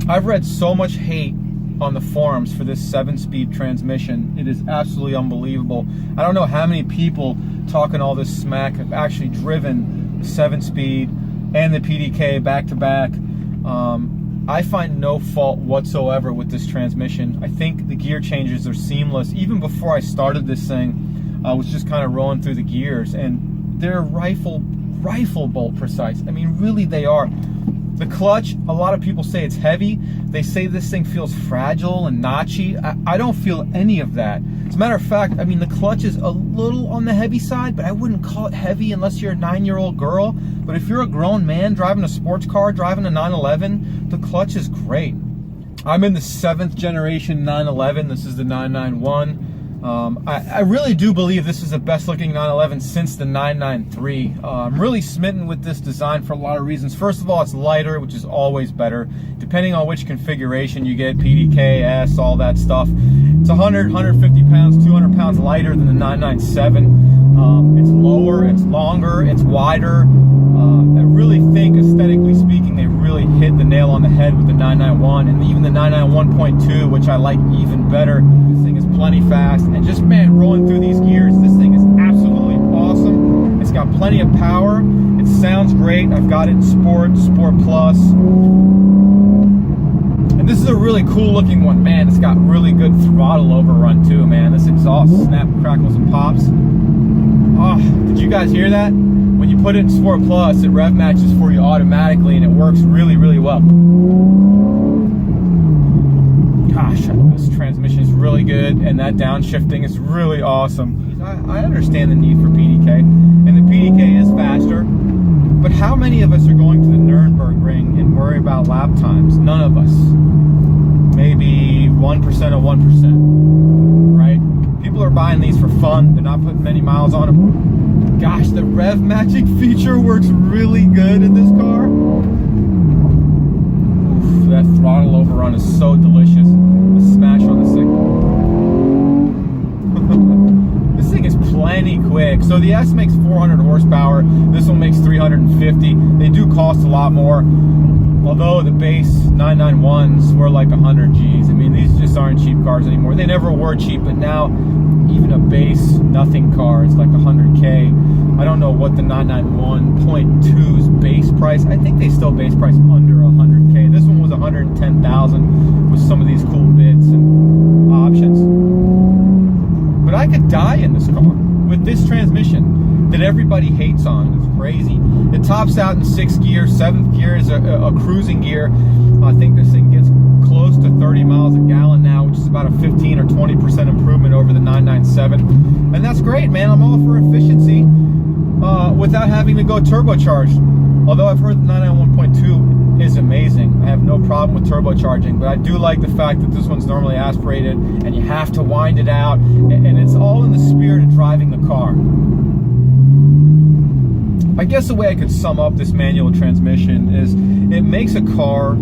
I've read so much hate on the forums for this 7-speed transmission. It is absolutely unbelievable. I don't know how many people talking all this smack have actually driven the 7-speed and the PDK back to back. I find no fault whatsoever with this transmission. I think the gear changes are seamless. Even before I started this thing, I was just kind of rolling through the gears, and they're rifle bolt precise. I mean, really they are. The clutch, a lot of people say it's heavy. They say this thing feels fragile and notchy. I don't feel any of that. As a matter of fact, I mean, the clutch is a little on the heavy side, but I wouldn't call it heavy unless you're a 9-year-old girl. But if you're a grown man driving a sports car, driving a 911, the clutch is great. I'm in the 7th generation 911. This is the 991. I really do believe this is the best looking 911 since the 993. I'm really smitten with this design for a lot of reasons. First of all, it's lighter, which is always better. Depending on which configuration you get, PDK, S, all that stuff. It's 100, 150 pounds, 200 pounds lighter than the 997. It's lower, it's longer, it's wider. I really think, aesthetically speaking, they really hit the nail on the head with the 991 and even the 991.2, which I like even better. This thing is plenty fast, and just, man, rolling through these gears, this thing is absolutely awesome. It's got plenty of power. It sounds great. I've got it in Sport, Sport Plus. And this is a really cool looking one, man. It's got really good throttle overrun too, man. This exhaust snap, crackles, and pops. Oh, did you guys hear that? When you put it in Sport Plus, it rev matches for you automatically, and it works really, really well. Gosh, this transmission is really good, and that downshifting is really awesome. I understand the need for PDK, and the PDK is faster, but how many of us are going to the Nürburgring and worry about lap times? None of us. Maybe 1% of 1%, right? People are buying these for fun. They're not putting many miles on them. Gosh, the rev matching feature works really good in this car. Oof, that throttle overrun is so delicious. A smash on this thing. This thing is plenty quick. So the S makes 400 horsepower. This one makes 350. They do cost a lot more. Although the base 991s were like 100 G's. I mean, these just aren't cheap cars anymore. They never were cheap, but now even a base nothing car is like 100K. I don't know what the 991.2's base price. I think they still base price under 100K. This one was 110,000 with some of these cool bits and options. But I could die in this car with this transmission that everybody hates on. It's crazy. It tops out in 6th gear. 7th gear is a cruising gear. I think this thing gets close to 30 miles a gallon now, which is about a 15 or 20% improvement over the 997. And that's great, man. I'm all for efficiency without having to go turbocharged. Although I've heard the 991.2 is amazing. I have no problem with turbocharging, but I do like the fact that this one's normally aspirated and you have to wind it out, and it's all in the spirit of driving the car. I guess the way I could sum up this manual transmission is it makes a car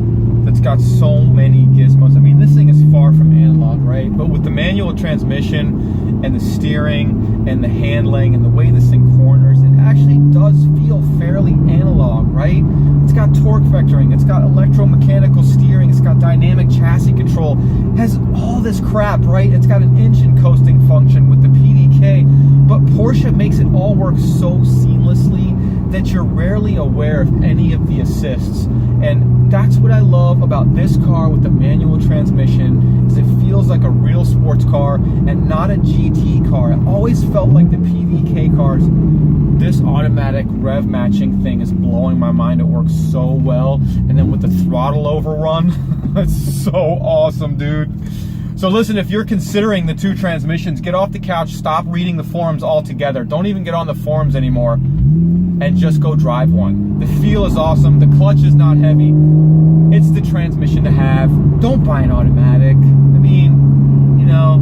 that's got so many gizmos. I mean, this thing is far from analog, right? But with the manual transmission and the steering and the handling and the way this thing corners, it actually does feel fairly analog, right? It's got torque vectoring, it's got electromechanical steering, it's got dynamic chassis control, it has all this crap, right? It's got an engine coasting function with the PDK, but Porsche makes it all work so seamlessly that you're rarely aware of any of the assists. And that's what I love about this car with the manual transmission, is it feels like a real sports car and not a GT car. It always felt like the PDK cars. This automatic rev matching thing is blowing my mind. It works so well. And then with the throttle overrun, it's so awesome, dude. So listen, if you're considering the two transmissions, get off the couch, stop reading the forums altogether. Don't even get on the forums anymore, and just go drive one. The feel is awesome. The clutch is not heavy. It's the transmission to have. Don't buy an automatic. I mean, you know,